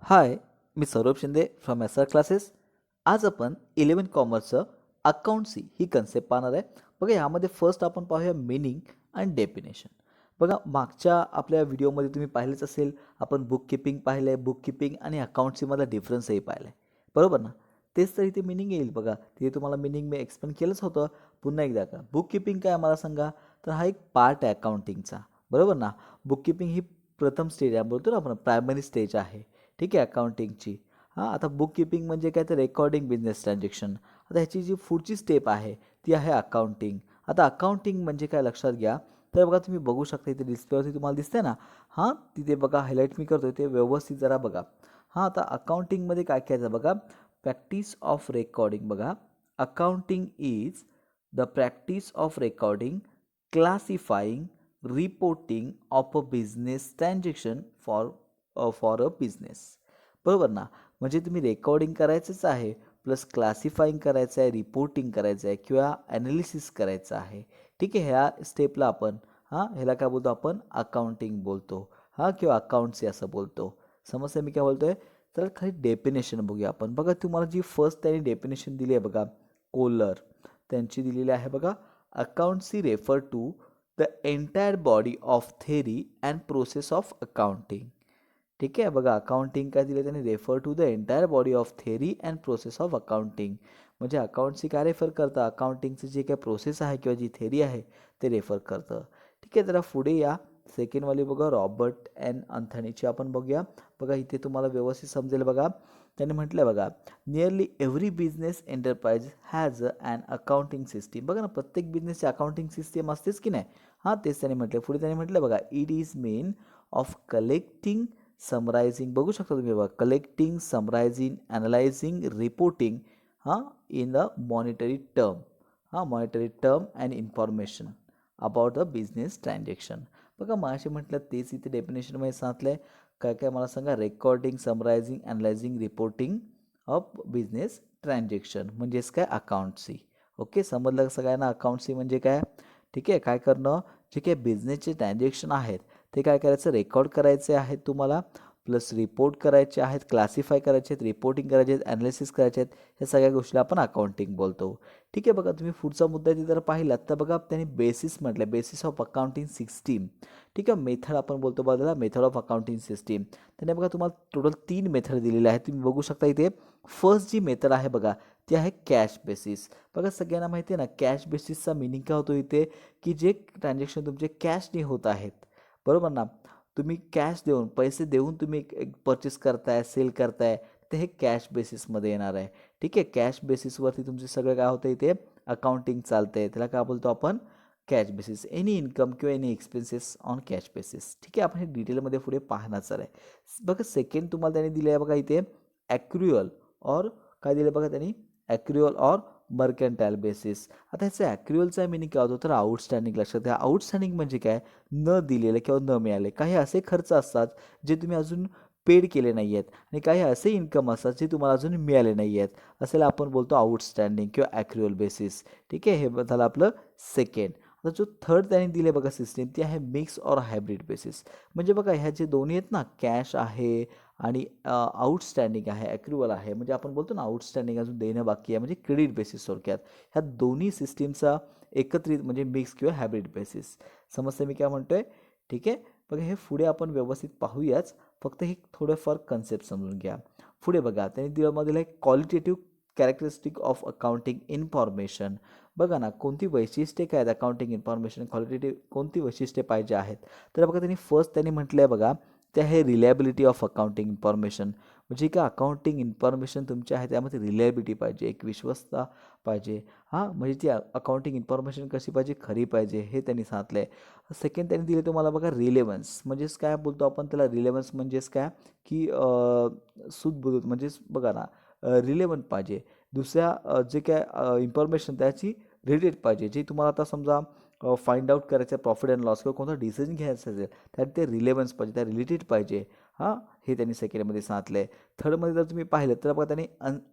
हाय, मी Saurabh Shinde from S R classes. आज आपण 11 कॉमर्सचं अकाउंटसी ही कन्सेप्ट पाहणार आहे. बघा यामध्ये फर्स्ट आपण पाहूया मीनिंग अँड डेफिनेशन. बघा मागच्या आपल्या व्हिडिओमध्ये तुम्ही पाहिलेच असेल, आपण बुक किपिंग पाहिलं आहे. बुक किपिंग आणि अकाउंटसीमधला डिफरन्सही पाहिला आहे, बरोबर ना? तेच तर इथे मीनिंग येईल बघा. तिथे तुम्हाला मीनिंग मी एक्सप्लेन केलंच होतं. पुन्हा एकदा का बुक किपिंग काय मला सांगा. तर हा एक पार्ट आहे अकाउंटिंगचा, बरोबर ना? बुक किपिंग ही प्रथम स्टेज आहे, बोलतो ना आपण प्रायमरी स्टेज आहे. ठीक आहे अकाउंटिंगची. हां, आता बुक कीपिंग म्हणजे काय तर रेकॉर्डिंग बिझनेस ट्रान्झॅक्शन. आता ह्याची जी पुढची स्टेप आहे ती आहे अकाउंटिंग. आता अकाउंटिंग म्हणजे काय लक्षात घ्या. तर बघा तुम्ही बघू शकता इथे डिस्प्लेवरती तुम्हाला दिसतंय ना. हां, तिथे बघा हायलाईट मी करतोय ते व्यवस्थित जरा बघा. हां, आता अकाउंटिंगमध्ये काय काय बघा. प्रॅक्टिस ऑफ रेकॉर्डिंग बघा. Accounting is the practice of recording, classifying, reporting of a business transaction for a business. बरोबर ना? म्हणजे तुम्ही रेकॉर्डिंग करायचंच आहे, प्लस क्लासिफाईंग करायचं आहे, रिपोर्टिंग करायचं आहे किंवा ॲनालिसिस करायचं आहे. ठीक आहे, ह्या स्टेपला आपण ह्याला काय बोलतो आपण अकाउंटिंग बोलतो. किंवा अकाउंट्सी असं बोलतो. समजतं मी काय बोलतोय? तर खाली डेफिनेशन बघूया आपण. बघा तुम्हाला जी फर्स्ट त्यांनी डेफिनेशन दिली आहे बघा, कोलर त्यांची दिलेली आहे बघा. Accountancy refer to the entire body of theory and process of accounting. ठीक आहे बघा अकाउंटिंग काय दिलं त्यांनी, refer to the entire body of theory and process of accounting. म्हणजे अकाउंटची काय रेफर करतं, अकाउंटिंगची जी काय प्रोसेस आहे किंवा जी थेरी आहे ते रेफर करतं. ठीक आहे, जरा पुढे या. सेकंडवाली बघा रॉबर्ट एन अंथनीची आपण बघूया. बघा इथे तुम्हाला व्यवस्थित समजेल बघा. त्यांनी म्हटलं बघा, nearly every business enterprise has an accounting system. बघा ना, प्रत्येक बिझनेसची अकाउंटिंग सिस्टीम असतेच की नाही. तेच त्यांनी म्हटलं. पुढे त्यांनी म्हटलं बघा, it is means of collecting, summarising. बघू शकता तुम्ही बघा, कलेक्टिंग, समरायझिंग, ॲनालायझिंग, रिपोर्टिंग हां in the monetary term. Monetary term and information about the business transaction. बघा मगाशी म्हटलं तेच इथे डेफिनेशनमध्ये सांगितलं आहे. काय काय मला सांगा. Recording, summarising, analysing, reporting of business transaction म्हणजेच काय अकाउंटसी. ओके, समजलं सगळ्यांना अकाउंटसी म्हणजे काय. ठीक आहे, काय करणं, जे काही बिझनेसचे ट्रान्झॅक्शन आहेत ते काय करायचं, रेकॉर्ड करायचे आहेत तुम्हाला, प्लस रिपोर्ट करायचे आहेत, क्लासिफाय करायचे आहेत, रिपोर्टिंग करायचे आहेत, ॲनालिसिस करायचे आहेत. ह्या सगळ्या गोष्टीला आपण अकाउंटिंग बोलतो. ठीक आहे, बघा तुम्ही पुढचा मुद्दा इथे जर पाहिलात तर बघा त्यांनी बेसिस म्हटलं, बेसिस ऑफ अकाउंटिंग सिस्टीम. ठीक आहे, मेथड आपण बोलतो बघा, मेथड ऑफ अकाउंटिंग सिस्टीम. त्याने बघा तुम्हाला टोटल 3 मेथड दिलेले आहेत. तुम्ही बघू शकता इथे. फर्स्ट जी मेथड आहे बघा ती आहे कॅश बेसिस. बघा सगळ्यांना माहिती आहे ना, कॅश बेसिसचा मिनिंग काय होतो इथे, की जे ट्रान्झॅक्शन तुमचे कॅशने होत आहेत, बरोबर ना? तुम्ही कॅश देऊन, पैसे देऊन तुम्ही एक एक परचेस करताय, सेल करताय, तर हे कॅश बेसिसमध्ये येणार आहे. ठीक आहे, कॅश बेसिसवरती तुमचे सगळं काय होतं इथे अकाउंटिंग चालतंय. त्याला काय बोलतो आपण, कॅश बेसिस. एनी इन्कम किंवा any expenses on cash basis. ठीक आहे, आपण हे डिटेलमध्ये पुढे पाहण्याचं आहे. बघा सेकंड तुम्हाला त्यांनी दिले आहे बघा इथे ॲक्रुअल और काय दिलं बघा त्यांनी, ॲक्रुअल और मर्कंटाईल बेसिस. आता ह्याचं ॲक्रुअलचा मिनिंग काय होतो, तर आउटस्टँडिंग. लक्षात घ्या, आउटस्टँडिंग म्हणजे काय, न दिलेले किंवा न मिळाले. काही असे खर्च असतात जे तुम्ही अजून पेड केले नाही आहेत आणि काही असे इन्कम असतात जे तुम्हाला अजून मिळाले नाही आहेत. असेला आपण बोलतो आउटस्टँडिंग किंवा ॲक्रुअल बेसिस. ठीक आहे, हे झालं आपलं सेकंड. आता जो थर्ड त्यांनी दिले बघा सिस्टीम, ती आहे मिक्स और हायब्रिड बेसिस. म्हणजे बघा ह्या जे दोन्ही आहेत ना, कॅश आहे आणि आउटस्टँडिंग आहे, ॲक्रुअल आहे. म्हणजे आपण बोलतो ना आउटस्टँडिंग अजून देणं बाकी आहे, म्हणजे क्रेडिट बेसिस थोडक्यात. ह्या दोन्ही सिस्टीमचा एकत्रित म्हणजे मिक्स किंवा हायब्रिड बेसिस. समजतं मी काय म्हणतोय. ठीक आहे, बघा हे पुढे आपण व्यवस्थित पाहूयाच. फक्त हे थोडंफार कन्सेप्ट समजून घ्या. पुढे बघा त्यांनी दिलं आहे qualitative characteristic of accounting information. बघा ना, कोणती वैशिष्ट्ये काय आहेत अकाउंटिंग इन्फॉर्मेशन, क्वालिटेटिव्ह कोणती वैशिष्ट्ये पाहिजे आहेत. तर बघा त्यांनी म्हटलं आहे बघा, ते आहे रिलायबिलिटी ऑफ अकाउंटिंग इन्फॉर्मेशन. म्हणजे का अकाउंटिंग इन्फॉर्मेशन तुमची आहे त्यामध्ये रिलायबिलिटी पाहिजे, एक विश्वसता पाहिजे. म्हणजे ती अकाउंटिंग इन्फॉर्मेशन कशी पाहिजे, खरी पाहिजे, हे त्यांनी सांगितलं आहे. सेकंड त्यांनी दिले तुम्हाला बघा रिलेव्हन्स. म्हणजेच काय बोलतो आपण त्याला, रिलेव्हन्स म्हणजेच काय, की सूदबुदूत. म्हणजेच बघा ना, रिलेव्हंट पाहिजे. दुसऱ्या जे काय इन्फॉर्मेशन त्याची रिलेटेड पाहिजे. जे तुम्हाला आता समजा फाइंड आउट करायचं आहे प्रॉफिट अँड लॉस किंवा कोणता डिसिजन घ्यायचा असेल, त्यात ते रिलेव्हन्स पाहिजे, त्या रिलेटेड पाहिजे. हां, हे त्यांनी सेकंडमध्ये सांगितलं आहे. थर्डमध्ये जर तुम्ही पाहिलं तर बघा त्यांनी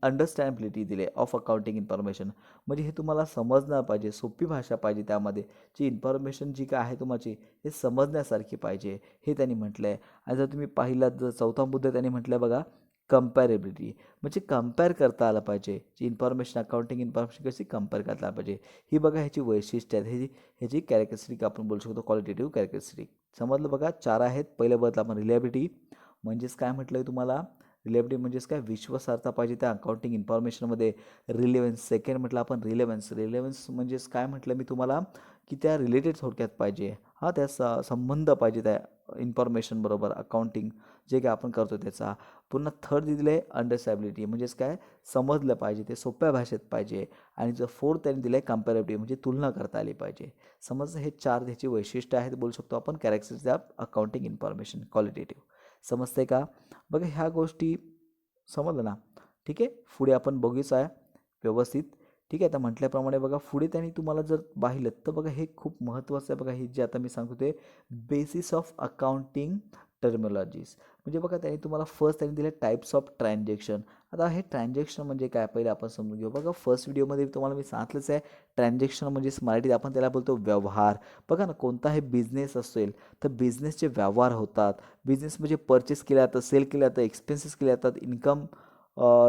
अंडरस्टँडेबिलिटी दिली ऑफ अकाउंटिंग इन्फॉर्मेशन. म्हणजे हे तुम्हाला समजणार पाहिजे, सोपी भाषा पाहिजे त्यामध्ये. जी इन्फॉर्मेशन जी काय आहे तुमची हे समजण्यासारखी पाहिजे, हे त्यांनी म्हटलं आहे. आणि जर तुम्ही पाहिलात जर चौथा मुद्दा त्यांनी म्हटलं आहे बघा, कंपॅरेबिलिटी. म्हणजे कंपेअर करता आलं पाहिजे. जी इन्फॉर्मेशन अकाउंटिंग इन्फॉर्मेशन कशी कंपेअर करता आलं पाहिजे. ही बघा ह्याची वैशिष्ट्य आहेत. ह्याची कॅरेक्टरिस्टिक आपण बोलू शकतो, क्वालिटेटिव्ह कॅरेक्टरिस्टिक. समजलं बघा, 4 आहेत. पहिलं बघितलं आपण रिलायबिलिटी. म्हणजेच काय म्हटलं आहे तुम्हाला, रिलायबिलिटी म्हणजेच काय, विश्वासार्हता पाहिजे त्या अकाउंटिंग इन्फॉर्मेशनमध्ये. रिलेव्हन्स सेकंड म्हटलं आपण रिलेव्हन्स. रिलेव्हन्स म्हणजेच काय म्हटलं मी तुम्हाला, की त्या रिलेटेड थोडक्यात पाहिजे. हां, त्या संबंध पाहिजे त्या इन्फॉर्मेशन बरोबर अकाउंटिंग जे काय आपण करतो त्याचा. पुन्हा थर्ड दिलं आहे अंडरस्टॅबिलिटी. म्हणजेच काय, समजलं पाहिजे, ते सोप्या भाषेत पाहिजे. आणि जर फोर्थ त्यांनी दिलं आहे कम्पॅरेटिव्ह, म्हणजे तुलना करता आली पाहिजे. समजलं, हे 4 त्याची वैशिष्ट्य आहेत बोलू शकतो आपण, characteristics of accounting information qualitative. समजतंय का? बघा ह्या गोष्टी समजलं ना. ठीक आहे, पुढे आपण बघूच आहे व्यवस्थित. ठीक आहे, आता म्हटल्याप्रमाणे बघा पुढे त्यांनी तुम्हाला जर पाहिलं तर बघा हे खूप महत्त्वाचं आहे. बघा हे जे आता मी सांगतो ते बेसिस ऑफ अकाउंटिंग टर्मिनॉलॉजीज. म्हणजे बघा त्यांनी तुम्हाला फर्स्ट त्यांनी दिले टाईप्स ऑफ ट्रान्झॅक्शन. आता हे ट्रान्झॅक्शन म्हणजे काय पहिले आपण समजून घेऊ. बघा फर्स्ट व्हिडिओमध्ये तुम्हाला मी सांगितलंच आहे, ट्रान्झॅक्शन म्हणजेच मराठीत आपण त्याला बोलतो व्यवहार. बघा ना, कोणताही बिझनेस असेल तर बिझनेसचे व्यवहार होतात. बिझनेस म्हणजे परचेस केले जातं, सेल केले जातं, एक्सपेन्सेस केले जातात, इन्कम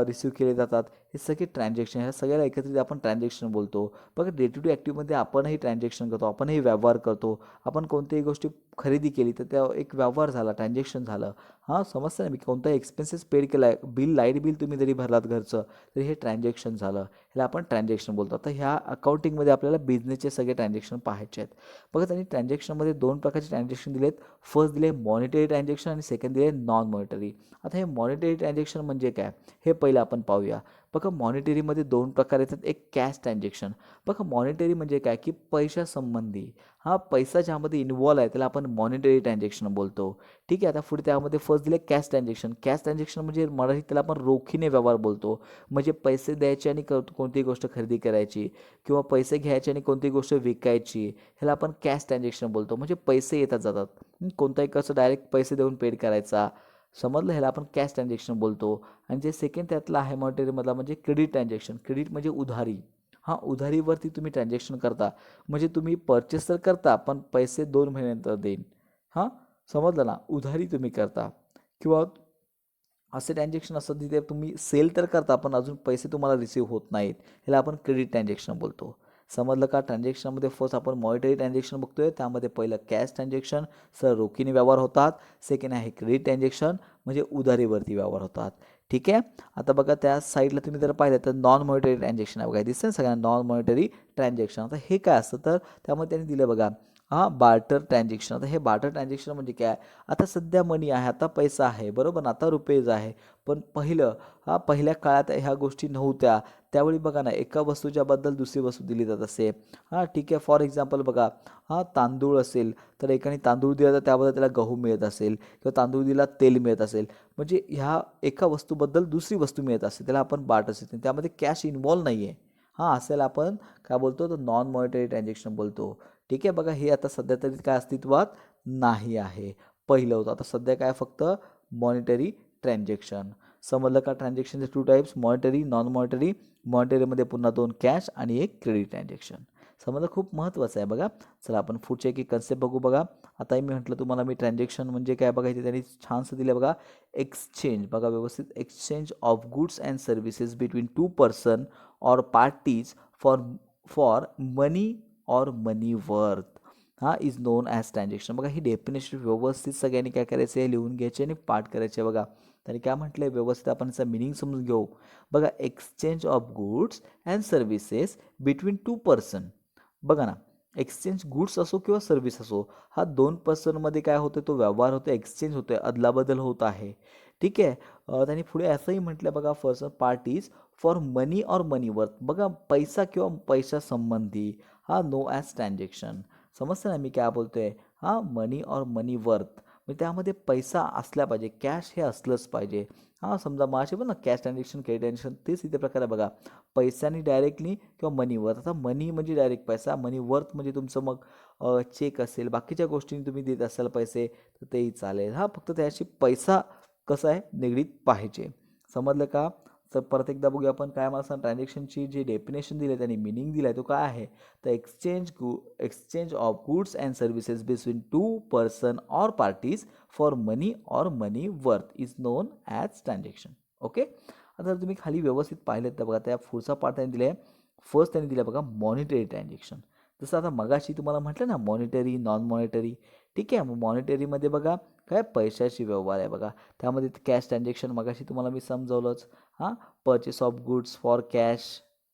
रिसीव्ह केले जातात. हे सगळे ट्रान्झॅक्शन, ह्या सगळ्याला एकत्रित आपण ट्रान्झॅक्शन बोलतो. बघा डे टू डे ॲक्टिव्हमध्ये आपणही ट्रान्झॅक्शन करतो, आपणही व्यवहार करतो. आपण कोणत्याही गोष्टी खरेदी केली तर त्या एक व्यवहार झाला, ट्रान्झॅक्शन झालं. हां, समजतं ना, मी कोणताही एक्सपेन्सेस पेड केला आहे, लाईट बिल तुम्ही जरी भरलात घरचं, तरी हे ट्रान्झॅक्शन झालं. ह्याला आपण ट्रान्झॅक्शन बोलतो. आता ह्या अकाउंटिंगमध्ये आपल्याला बिझनेसचे सगळे ट्रान्झॅक्शन पाहायचे आहेत. बघा त्यांनी ट्रान्झॅक्शनमध्ये 2 प्रकारचे ट्रान्झॅक्शन दिलेत. फर्स्ट दिले मॉनिटरी ट्रान्झॅक्शन आणि सेकंड दिले नॉन मॉनिटरी. आता हे मॉनिटरी ट्रान्झॅक्शन म्हणजे काय, हे पहिलं आपण पाहूया. बघा मॉनिटरीमध्ये 2 प्रकार येतात. एक कॅश ट्रान्झॅक्शन. बघा मॉनिटरी म्हणजे काय, की पैशासंबंधी. हा पैसा ज्यामध्ये इन्व्हॉल्व आहे त्याला आपण मॉनिटरी ट्रान्झॅक्शन बोलतो. ठीक आहे, आता पुढे त्यामध्ये फर्स्ट दिले कॅश ट्रान्झॅक्शन. कॅश ट्रान्झॅक्शन म्हणजे मराठीत त्याला आपण रोखीने व्यवहार बोलतो. म्हणजे पैसे द्यायचे आणि कोणतीही गोष्ट खरेदी करायची, किंवा पैसे घ्यायचे आणि कोणतीही गोष्ट विकायची, ह्याला आपण कॅश ट्रान्झॅक्शन बोलतो. म्हणजे पैसे येतात जातात. कोणताही कसं डायरेक्ट पैसे देऊन पेड करायचा. समजलं, ह्याला आपण कॅश ट्रान्झॅक्शन बोलतो. आणि जे सेकंड त्यातलं आहे मॉनिटरीमधला म्हणजे क्रेडिट ट्रान्झॅक्शन. क्रेडिट म्हणजे उधारी. हां, उधारीवरती तुम्ही ट्रान्झॅक्शन करता. म्हणजे तुम्ही परचेस तर करता पण पैसे 2 महिन्यानंतर देईन. हां, समजलं ना, उधारी तुम्ही करता. किंवा असे ट्रान्झॅक्शन असतात तिथे तुम्ही सेल तर करता पण अजून पैसे तुम्हाला रिसीव्ह होत नाहीत. ह्याला आपण क्रेडिट ट्रान्झॅक्शन बोलतो. समजलं का? ट्रान्झॅक्शनमध्ये फर्स्ट आपण मॉनिटरी ट्रान्झॅक्शन बघतोय. त्यामध्ये पहिलं कॅश ट्रान्झॅक्शन, सर रोखीने व्यवहार होतात. सेकंड आहे क्रेडिट ट्रान्झॅक्शन, म्हणजे उधारीवरती व्यवहार होतात. ठीक आहे. आता बघा त्या साईडला तुम्ही जर पाहिलं तर नॉन मॉनिटरी ट्रान्झॅक्शन आहे बघा, दिसतं सगळ्यांना नॉन मॉनिटरी ट्रान्झॅक्शन. आता हे काय असतं तर त्यामध्ये त्यांनी दिलं बघा, हां, बार्टर ट्रान्झॅक्शन. आता हे बार्टर ट्रान्झॅक्शन म्हणजे काय, आता सध्या मनी आहे, आता पैसा आहे, बरोबर ना, आता रुपीज आहे. पण पहिल्या काळात ह्या गोष्टी नव्हत्या. त्यावेळी बघा ना, एका वस्तूच्या बद्दल दुसरी वस्तू दिली जात असे. हां, ठीक आहे, फॉर एक्झाम्पल बघा, हां, तांदूळ असेल तर एकाने तांदूळ दिला तर त्याबद्दल त्याला गहू मिळत असेल, किंवा तांदूळ दिला तेल मिळत असेल. म्हणजे ह्या एका वस्तूबद्दल दुसरी वस्तू मिळत असते, त्याला आपण बार्टर सिस्टम. त्यामध्ये कॅश इन्व्हॉल्व नाही आहे. हां, असेल आपण काय बोलतो तर नॉन मॉनिटरी ट्रान्झॅक्शन बोलतो. ठीक आहे, बघा हे आता सध्या तरी काय अस्तित्वात नाही आहे. पहिलं होतं, आता सध्या काय फक्त मॉनिटरी ट्रान्झॅक्शन. समजलं का? ट्रान्झॅक्शनचे 2 टाईप्स, मॉनिटरी, नॉन मॉनिटरी. मॉनिटरीमध्ये पुन्हा 2 कॅश आणि एक क्रेडिट ट्रान्झॅक्शन. समजलं, खूप महत्त्वाचं आहे बघा. चला आपण पुढचे एक कन्सेप्ट बघू बघा. आता मी म्हटलं तुम्हाला मी ट्रान्झॅक्शन म्हणजे काय बघा, इथे त्यांनी छानसं दिलं बघा, एक्सचेंज. बघा व्यवस्थित, exchange of goods and services between 2 person or parties for for money or money worth, हा इज नोन ॲज ट्रान्झॅक्शन. बघा ही डेफिनेशन व्यवस्थित सगळ्यांनी काय करायचं आहे, लिहून घ्यायचे आणि पाठ करायचे. बघा त्यांनी काय म्हटलं आहे, व्यवस्थित आपण याचा मिनिंग समजून घेऊ. बघा, exchange of goods and services between 2 person. बघा ना, एक्सचेंज गुड्स असो किंवा सर्व्हिस असो, हा 2 पर्सनमध्ये काय होतो, तो व्यवहार होतो, एक्सचेंज होतो, अदलाबदल होत आहे. ठीक आहे. त्यांनी पुढे असंही म्हटलं बघा, first parties for money or money worth. बघा पैसा किंवा पैशा संबंधी, हा नो ॲज ट्रान्झॅक्शन. समजतं ना मी काय बोलतोय? हां, मनी ऑर मनी वर्थ म्हणजे त्यामध्ये पैसा असला पाहिजे, कॅश हे असलंच पाहिजे. हां, समजा मग असे पण ना कॅश ट्रान्झॅक्शन, क्रेडिट ट्रान्झॅक्शन तेच इथे प्रकार आहे बघा. पैशाने डायरेक्टली किंवा मनी वर्थ. आता मनी म्हणजे डायरेक्ट पैसा, मनी वर्थ म्हणजे तुमचं मग चेक असेल, बाकीच्या गोष्टींनी तुम्ही देत असाल पैसे तर तेही चालेल. हां, फक्त त्याशी पैसा कसा आहे निगडीत पाहिजे. समजलं का? तर परत एकदा बघूया आपण काय मला सांग ट्रान्झॅक्शनची जी डेफिनेशन दिली आहे त्यांनी मिनिंग दिला आहे तो काय आहे? तर exchange of goods and services between two person or parties for money or money worth is non as transaction. Okay. आता जर तुम्ही खाली व्यवस्थित पाहिलेत तर बघा त्या पुढचा पार्ट त्यांनी दिला आहे. फर्स्ट त्यांनी दिला बघा मॉनिटरी ट्रान्झॅक्शन. जसं आता मगाशी तुम्हाला म्हटलं ना मॉनिटरी नॉन मॉनिटरी. ठीक आहे. मग मॉनिटरीमध्ये बघा काय पैशाची व्यवहार आहे बघा. त्यामध्ये कॅश ट्रान्झॅक्शन मगाशी तुम्हाला मी समजावलंच. हां, purchase of goods for cash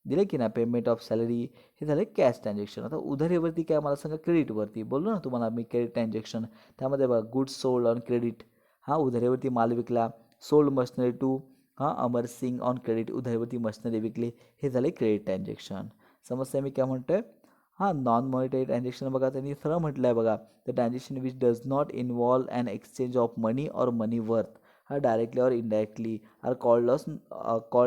दिले की ना, पेमेंट ऑफ सॅलरी हे झाले कॅश ट्रान्झॅक्शन. आता उधारीवरती काय मला सांगा क्रेडिटवरती बोललो ना तुम्हाला मी क्रेडिट ट्रान्झॅक्शन. त्यामध्ये बघा गुड्स सोल्ड ऑन क्रेडिट. हां, उधारीवरती माल विकला. Sold machinery to Amar Singh on credit. उधारीवरती मशिनरी विकली. हे झाले क्रेडिट ट्रान्झॅक्शन. समजते मी काय म्हणतोय? हां, नॉन मॉनिटरी ट्रान्झॅक्शन बघा त्यांनी सरळ म्हटलं आहे बघा. The transaction which does not involve an exchange of money or money worth directly or indirectly are called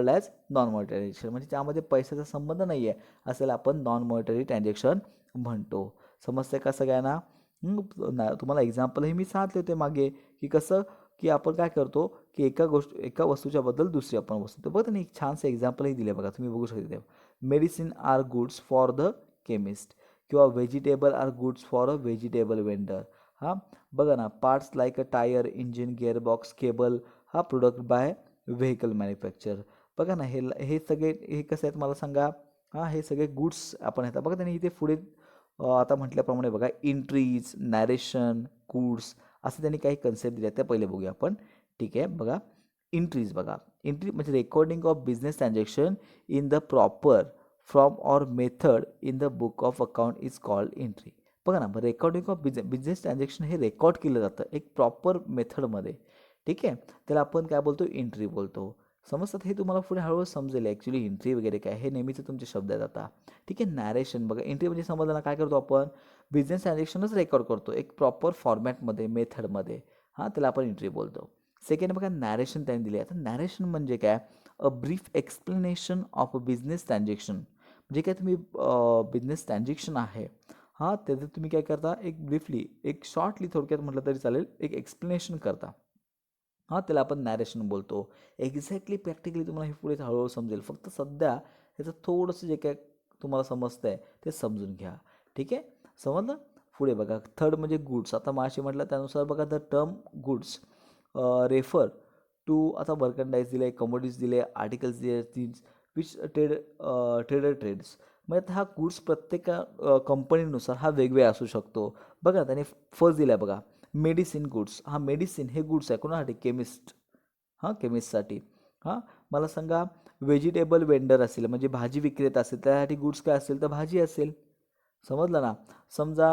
as non monetary transaction. म्हणजे त्यामध्ये पैशाचा संबंध नाही आहे असेल आपण नॉन मॉनिटरी ट्रान्झॅक्शन म्हणतो. समजते का सगळ्यांना? तुम्हाला एक्झाम्पलही मी सांगितले होते मागे की कसं की आपण काय करतो की एका वस्तूच्या बद्दल दुसरी आपण वस्तू तर बघा त्यांनी एक छानसं एक्झाम्पलही दिले बघा तुम्ही बघू शकता. Medicine are goods for the chemist किंवा vegetable are goods for a vegetable vendor. हां, बघा ना parts like a tyre engine gearbox cable product by vehicle manufacture. बघा ना हे सगळे हे कसे आहेत मला सांगा. हां, हे सगळे गुड्स आपण येतात बघा त्यांनी इथे पुढे आता म्हटल्याप्रमाणे बघा इंट्रीज नॅरेशन गुड्स असं त्यांनी काही कन्सेप्ट दिले त्या पहिले बघूया आपण. ठीक आहे. बघा इंट्रीज बघा. एंट्री म्हणजे recording of business transaction in the proper from or method in the book of account is called entry. बघा ना रेकॉर्डिंग ऑफ बिझनेस ट्रान्झॅक्शन हे रेकॉर्ड केलं जातं एक प्रॉपर मेथडमध्ये. ठीक आहे. त्याला आपण काय बोलतो एंट्री बोलतो. समजतात हे तुम्हाला पुढे हळूहळू समजेल ॲक्च्युली एंट्री वगैरे काय हे नेहमीचे तुमचे शब्द आहेत आता. ठीक आहे. नॅरेशन बघा एंट्री म्हणजे समजलं ना काय करतो आपण बिझनेस ट्रान्झॅक्शनच रेकॉर्ड करतो एक प्रॉपर फॉर्मॅटमध्ये मेथडमध्ये. हां, त्याला आपण एंट्री बोलतो. सेकंड बघा नॅरेशन त्यांनी दिले. आता नॅरेशन म्हणजे काय a brief explanation of a business transaction. म्हणजे काय तुम्ही बिझनेस ट्रान्झॅक्शन आहे हां त्याचं तुम्ही काय करता एक ब्रीफली एक शॉर्टली थोडक्यात म्हटलं तरी चालेल एक एक्सप्लेनेशन करता. हां, त्याला आपण नॅरेशन बोलतो. एक्झॅक्टली प्रॅक्टिकली तुम्हाला हे पुढे हळूहळू समजेल. फक्त सध्या ह्याचं थोडंसं जे काय तुम्हाला समजतं आहे ते समजून घ्या. ठीक आहे. समजलं? पुढे बघा थर्ड म्हणजे गुड्स. आता माशी म्हटलं त्यानुसार बघा the term goods refer to आता मर्कंडाईज दिले कमोडिटीज दिले आर्टिकल्स दिले थिंग्स विच ट्रेडर ट्रेड्स. म्हणजे आता हा गुड्स प्रत्येक कंपनीनुसार हा वेगवेगळा असू शकतो. बघा त्याने फर्स्ट दिला आहे बघा मेडिसिन गुड्स. हा मेडिसिन हे गुड्स आहे कोणासाठी केमिस्ट. हां, केमिस्टसाठी. हां, मला सांगा व्हेजिटेबल वेंडर असेल म्हणजे भाजी विक्रेता असेल त्यासाठी गुड्स काय असेल तर भाजी असेल. समजलं ना. समजा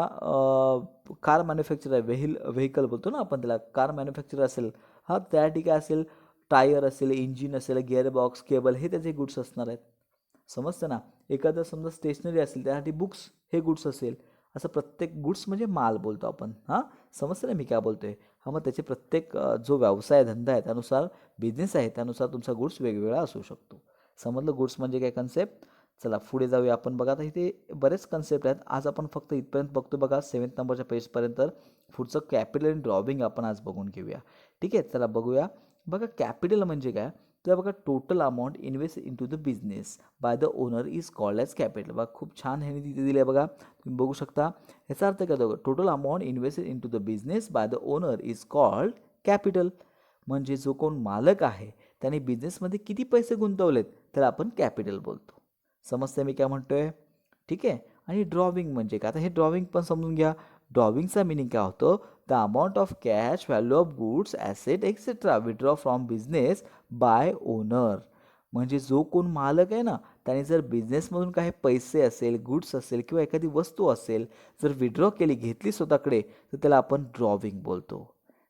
कार मॅन्युफॅक्चर आहे व्हेकल बोलतो ना आपण त्याला कार मॅन्युफॅक्चर असेल हां त्यासाठी काय असेल टायर असेल इंजिन असेल गिअरबॉक्स केबल हे त्याचे गुड्स असणार आहेत. समजतं ना. एखादं समजा स्टेशनरी असेल त्यासाठी बुक्स हे गुड्स असेल. असं प्रत्येक गुड्स म्हणजे माल बोलतो आपण. हां, समजतं ना मी काय बोलतोय. हां, मग त्याचे प्रत्येक जो व्यवसाय धंदा आहे त्यानुसार बिझनेस आहे त्यानुसार तुमचा गुड्स वेगवेगळा असू शकतो. समजलं गुड्स म्हणजे काय कन्सेप्ट. चला पुढे जाऊया आपण बघा आता इथे बरेच कन्सेप्ट आहेत. आज आपण फक्त इथपर्यंत बघतो बघा 7th नंबरच्या पेजपर्यंत. पुढचं कॅपिटल आणि ड्रॉविंग आपण आज बघून घेऊया. ठीक आहे. चला बघूया. बघा कॅपिटल म्हणजे काय तर बघा total amount invest into the business by the owner is called as capital. बघा खूप छान ह्याने तिथे दिले आहे बघा तुम्ही बघू शकता. ह्याचा अर्थ काय होतो total amount invest into the business by the owner is called capital. म्हणजे जो कोण मालक आहे त्याने बिझनेसमध्ये किती पैसे गुंतवलेत त्याला आपण कॅपिटल बोलतो. समजते मी काय म्हणतोय. ठीक आहे. आणि ड्रॉविंग म्हणजे काय आता हे ड्रॉविंग पण समजून घ्या. ड्रॉविंगचा मिनिंग काय होतं the amount of cash value of goods asset etcetera withdraw from business by owner. म्हणजे जो कोण मालक आहे ना त्याने जर बिझनेसमधून काही पैसे असेल गुड्स असेल किंवा एखादी वस्तू असेल जर विड्रॉ केली घेतली स्वतःकडे तर त्याला आपण ड्रॉविंग बोलतो.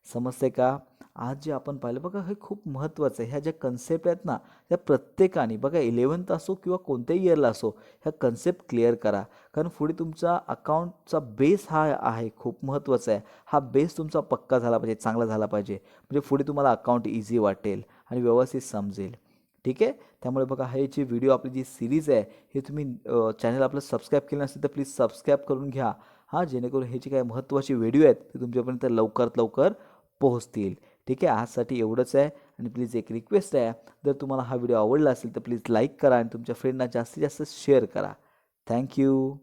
समजते का. आज जे आपण पाहिलं बघा हे खूप महत्त्वाचं आहे. ह्या ज्या कन्सेप्ट आहेत ना, त्या प्रत्येकाने बघा 11th असो किंवा कोणत्याही इयरला असो, ह्या कन्सेप्ट क्लिअर करा. कारण पुढे तुमचा अकाउंटचा बेस हा आहे खूप महत्त्वाचा आहे. हा बेस तुमचा पक्का झाला पाहिजे, चांगला झाला पाहिजे. म्हणजे पुढे तुम्हाला अकाउंट इझी वाटेल आणि व्यवस्थित समजेल. ठीक आहे? त्यामुळे बघा हे जी व्हिडिओ आपली जी सीरीज आहे, हे तुम्ही चॅनल आपलं सबस्क्राईब केलं नसेल तर प्लीज सबस्क्राईब करून घ्या. हां, जेणेकरून हे जे काही महत्त्वाची व्हिडिओ आहेत ते तुमच्यापर्यंत लवकरात लवकर पोहोचतील. ठीक आहे, आजसाठी एवढंच आहे आणि प्लीज एक रिक्वेस्ट आहे, जर तुम्हाला हा व्हिडिओ आवडला असेल तर प्लीज लाईक करा आणि तुमच्या फ्रेंडना जास्तीत जास्त शेअर करा. Thank you.